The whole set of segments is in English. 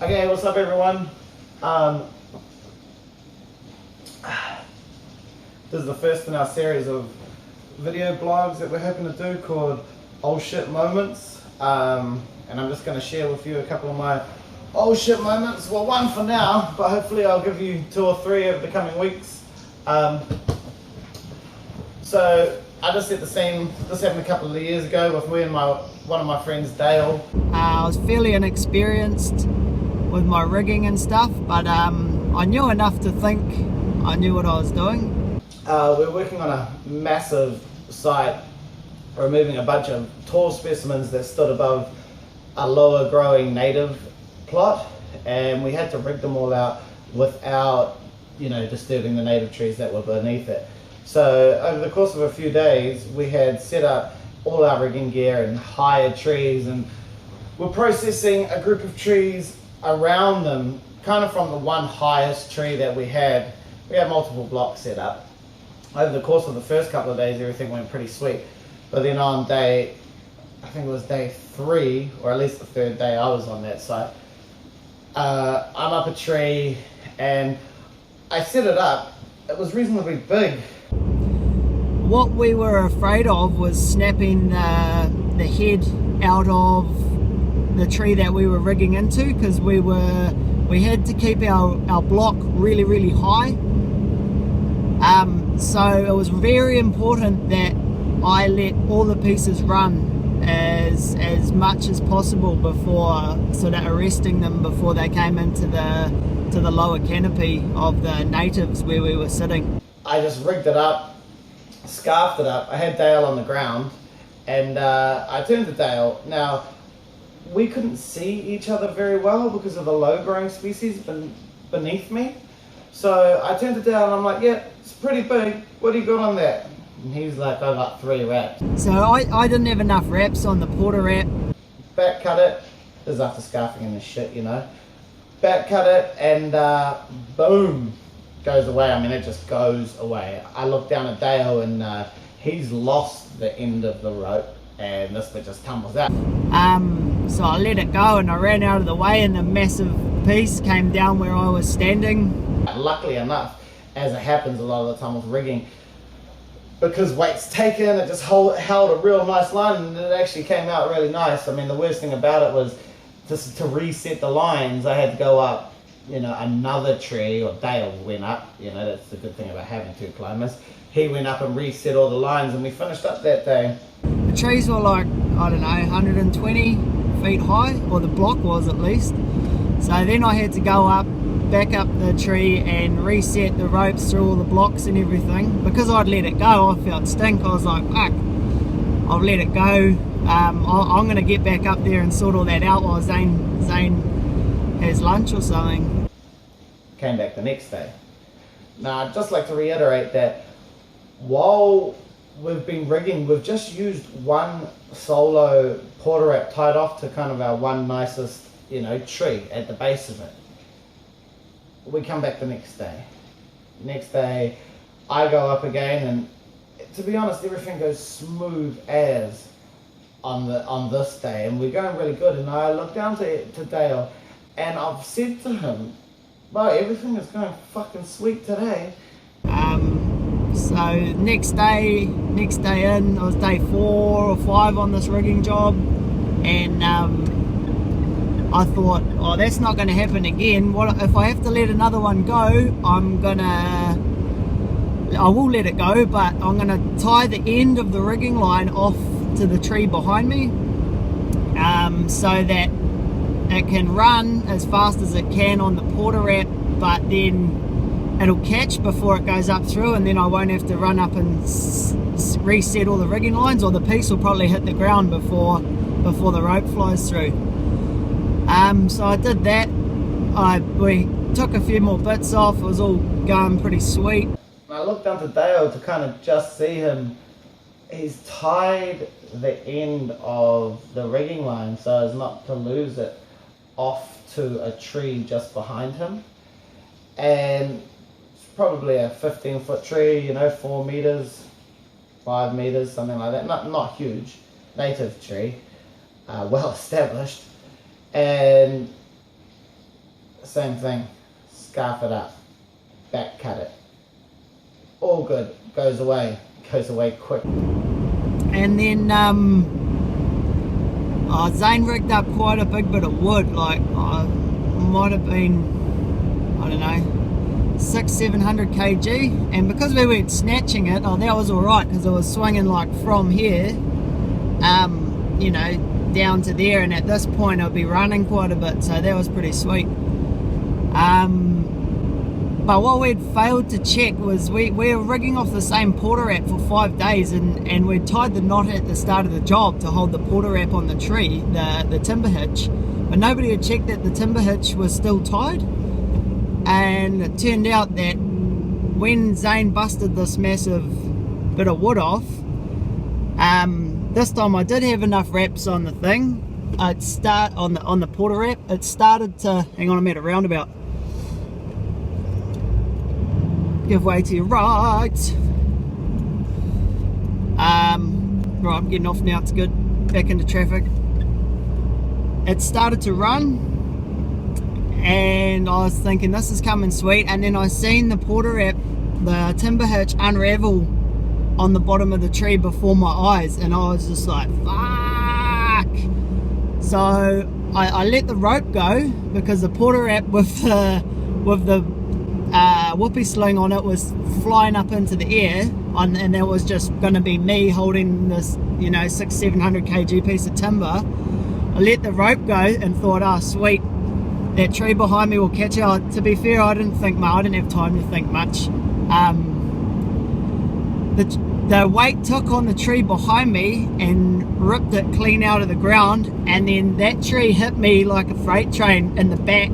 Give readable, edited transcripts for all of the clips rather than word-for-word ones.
Okay, what's up everyone? This is the first in our series of video blogs that we're hoping to do called Oh Shit Moments. And I'm just going to share with you a couple of my oh shit moments. Well, one for now, but hopefully I'll give you 2 or 3 over the coming weeks. So I just set the scene. This happened a couple of years ago with me and one of my friends, Dale. I was fairly inexperienced with my rigging and stuff, but I knew enough to think I knew what I was doing. We're working on a massive site, removing a bunch of tall specimens that stood above a lower growing native plot, and we had to rig them all out without, disturbing the native trees that were beneath it. So over the course of a few days, we had set up all our rigging gear and hired trees, and we're processing a group of trees around them, kind of from the one highest tree that we had. We had multiple blocks set up. Over the course of the first couple of days, everything went pretty sweet. But then on I think it was day 3, or at least the 3rd day I was on that site, I'm up a tree and I set it up. It was reasonably big. What we were afraid of was snapping the head out of the tree that we were rigging into, because we had to keep our block really high. So it was very important that I let all the pieces run as much as possible before sort of arresting them before they came into the lower canopy of the natives where we were sitting. I just rigged it up, scarfed it up. I had Dale on the ground, and I turned to Dale. Now, we couldn't see each other very well because of the low-growing species beneath me. So I turned to Dale and I'm like, yeah, it's pretty big. What do you got on that? And he's like, I got 3 wraps. So I didn't have enough wraps on the porter wrap. Back cut it. This is after scarfing and this shit, Back cut it and boom, goes away. I mean, it just goes away. I look down at Dale and he's lost the end of the rope and this bit just tumbles out. So I let it go and I ran out of the way and a massive piece came down where I was standing. Luckily enough, as it happens a lot of the time with rigging, because weight's taken, it just held a real nice line and it actually came out really nice. I mean, the worst thing about it was just to reset the lines, I had to go up, another tree, or Dale went up, that's the good thing about having 2 climbers. He went up and reset all the lines and we finished up that day. The trees were like, I don't know, 120 feet high, or the block was at least. So then I had to go up, back up the tree and reset the ropes through all the blocks and everything. Because I'd let it go, I felt stink. I was like, fuck, I'll let it go. I'm going to get back up there and sort all that out while Zane has lunch or something. Came back the next day. Now, I'd just like to reiterate that while we've been rigging, we've just used one solo porter wrap tied off to kind of our one nicest, tree at the base of it. We come back the next day. Next day, I go up again, and to be honest, everything goes smooth as on this day, and we're going really good. And I look down to Dale, and I've said to him, "Wow, everything is going fucking sweet today." So next day in, it was day 4 or 5 on this rigging job, and I thought, oh, that's not going to happen again. What if I have to let another one go? I will let it go, but I'm going to tie the end of the rigging line off to the tree behind me, so that it can run as fast as it can on the porter wrap, but then it'll catch before it goes up through, and then I won't have to run up and reset all the rigging lines, or the piece will probably hit the ground before the rope flies through. So I did that. We took a few more bits off. It was all going pretty sweet. I looked down to Dale to kind of just see him. He's tied the end of the rigging line so as not to lose it off to a tree just behind him. And it's probably a 15-foot tree, 4 meters, 5 meters, something like that. Not huge, native tree, well established. And same thing, scarf it up, back cut it. All good, goes away quick. And then Zane rigged up quite a big bit of wood, like might have been, I don't know, 600-700 kg, and because we weren't snatching it, that was alright, because it was swinging like from here, you know, down to there, and at this point I'll be running quite a bit, so that was pretty sweet. But what we'd failed to check was we were rigging off the same porter wrap for 5 days, and we'd tied the knot at the start of the job to hold the porter wrap on the tree, the timber hitch, but nobody had checked that the timber hitch was still tied. And it turned out that when Zane busted this massive bit of wood off, this time I did have enough wraps on the thing. I'd start on the porter wrap. It started to, hang on, I'm at a roundabout. Give way to your right. Right, I'm getting off now, it's good. Back into traffic. It started to run, and I was thinking this is coming sweet, and then I seen the porter wrap, the timber hitch, unravel on the bottom of the tree before my eyes, and I was just like, fuck. So I let the rope go, because the porter wrap with the whoopee sling on it was flying up into the air, and that was just going to be me holding this, you know, 600-700 kg piece of timber. I let the rope go and thought, oh sweet, that tree behind me will catch it. To be fair, I didn't have time to think much. The weight took on the tree behind me and ripped it clean out of the ground, and then that tree hit me like a freight train in the back,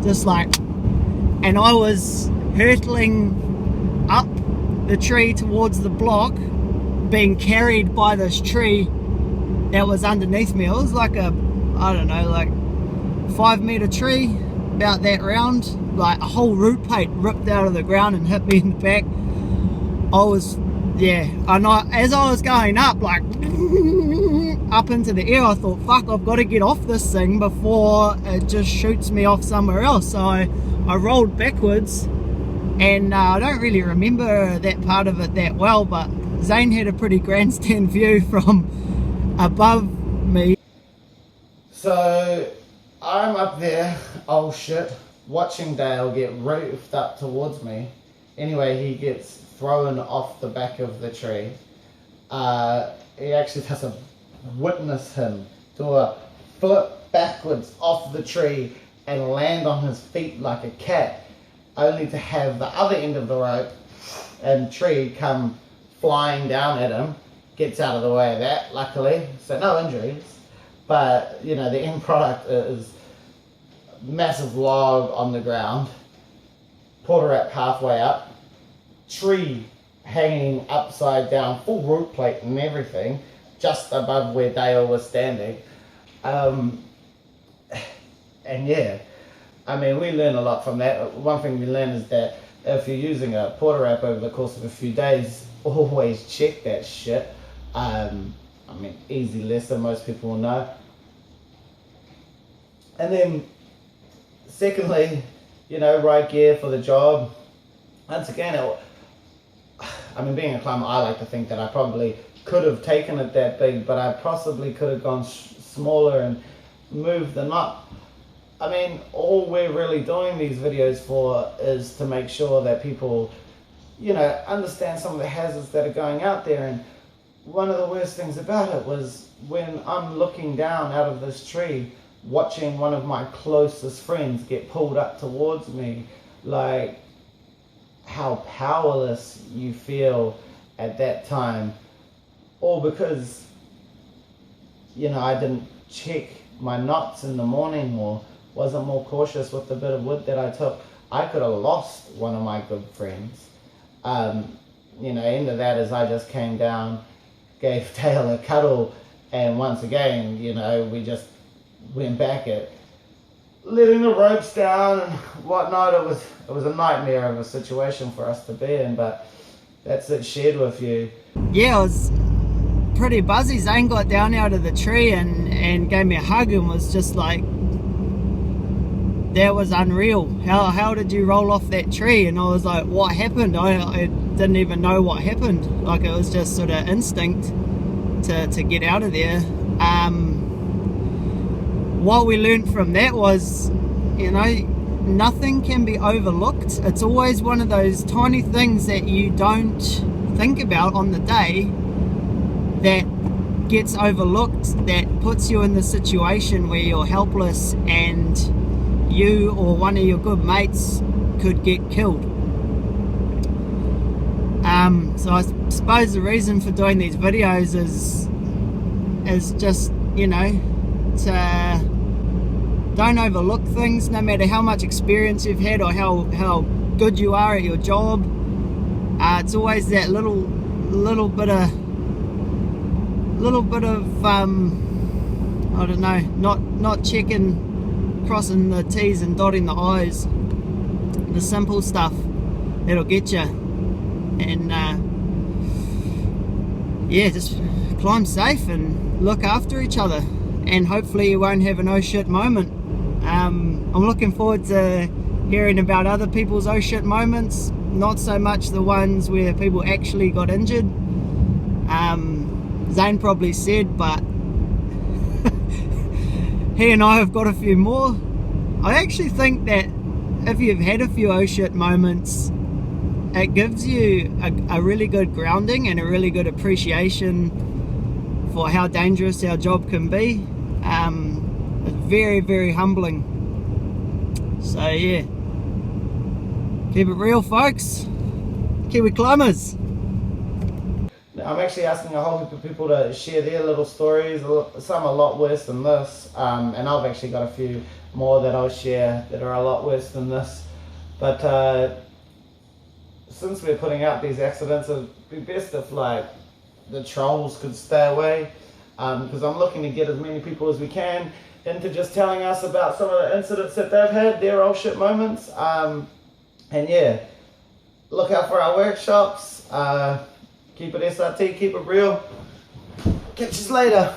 just like, and I was hurtling up the tree towards the block, being carried by this tree that was underneath me. It was like a, I don't know, like 5-meter tree, about that round, like a whole root plate ripped out of the ground and hit me in the back. I was, yeah, and as I was going up, like up into the air, I thought, fuck, I've got to get off this thing before it just shoots me off somewhere else. So I rolled backwards, and I don't really remember that part of it that well, but Zane had a pretty grandstand view from above me. So I'm up there, oh shit, watching Dale get roofed up towards me. Anyway, he gets thrown off the back of the tree. He actually doesn't witness him do a flip backwards off the tree and land on his feet like a cat, only to have the other end of the rope and tree come flying down at him. Gets out of the way of that, luckily, so no injuries. But, you know, the end product is massive log on the ground, porter wrap halfway up, tree hanging upside down, full root plate and everything, just above where Dale was standing. And yeah, I mean, we learn a lot from that. One thing we learn is that if you're using a porter wrap over the course of a few days, always check that shit. I mean, easy lesson, most people will know. And then, secondly, you know, right gear for the job. Once again, I mean, being a climber, I like to think that I probably could have taken it that big, but I possibly could have gone smaller and moved them up. I mean, all we're really doing these videos for is to make sure that people, you know, understand some of the hazards that are going out there. And one of the worst things about it was when I'm looking down out of this tree, watching one of my closest friends get pulled up towards me, like how powerless you feel at that time, all because, you know, I didn't check my knots in the morning or wasn't more cautious with the bit of wood that I took. I could have lost one of my good friends. You know, end of that is I just came down, gave Dale a cuddle, and once again, you know, we just went back at letting the ropes down and whatnot. It was a nightmare of a situation for us to be in, but that's it shared with you. Yeah, it was pretty buzzy. Zane got down out of the tree and gave me a hug and was just like, that was unreal. How did you roll off that tree? And I was like, what happened? I didn't even know what happened. Like, it was just sort of instinct to get out of there. What we learned from that was, you know, nothing can be overlooked. It's always one of those tiny things that you don't think about on the day that gets overlooked, that puts you in the situation where you're helpless and you or one of your good mates could get killed. So I suppose the reason for doing these videos is just, you know, to don't overlook things, no matter how much experience you've had or how good you are at your job. It's always that little bit of I don't know, not checking, crossing the T's and dotting the I's, the simple stuff that'll get you. And yeah, just climb safe and look after each other, and hopefully you won't have an oh shit moment. I'm looking forward to hearing about other people's oh shit moments, not so much the ones where people actually got injured. Zane probably said, but he and I have got a few more. I actually think that if you've had a few oh shit moments, it gives you a really good grounding and a really good appreciation for how dangerous our job can be. It's very, very humbling. So yeah, keep it real, folks. Kiwi climbers. I'm actually asking a whole heap of people to share their little stories, some a lot worse than this, and I've actually got a few more that I'll share that are a lot worse than this. But since we're putting out these accidents, it'd be best if like the trolls could stay away, because I'm looking to get as many people as we can into just telling us about some of the incidents that they've had, their oh shit moments. And yeah, look out for our workshops. Keep it SRT, keep it real. Catch you later.